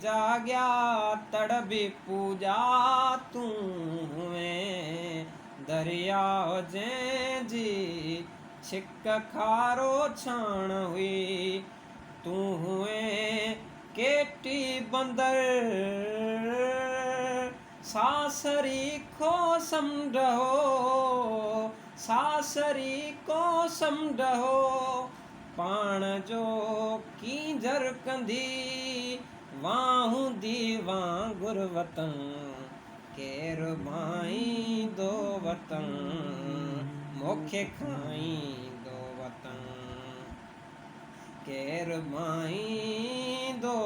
जाग्या तड़ भी पूजा तू हुए दरिया जंहिंजी छिक खारो छाण हुई तू हुए केटी बंदर सासरी को समझो सासरी को समझो पाण जो कींजर कंदी वाहूं दी वांगुर वतन केर भाई दो वतन मोखे खाई दो वतन केर भाई दो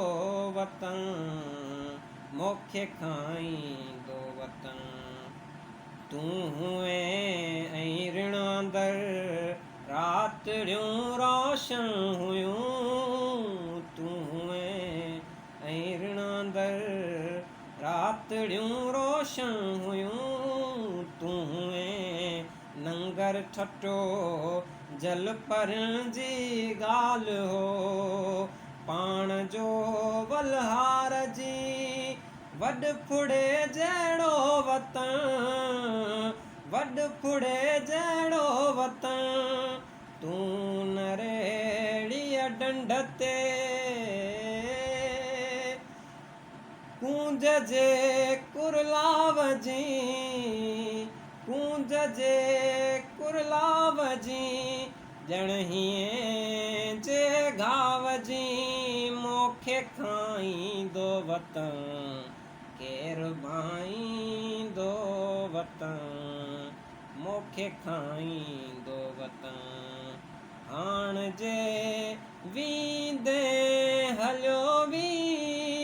वतन मोखे खाई दो वतन तू हुए ऐं ऋण अंदर रातड़ियूं रोशन हुयूं तू हुए ऐं ऋण अंदर रातड़ियूं रोशन हुयूं तू हुए नंगर ठटो जल परण जी ॻाल्हि हो पाण जो बलहार जी वॾ फुड़े जहिड़ो वतन वॾ फुड़े जहिड़ो वतन तूं नरेड़ीअ ॾंढ ते कूंज जे कुरलाव जी कूंज जे कुरलाव जी ॼण हीअं जे घाव जी मोखे खाईंदो वतन केर भाईंदो वतन मोखे खाईंदो वतन हाण जे वींदे हलियो वी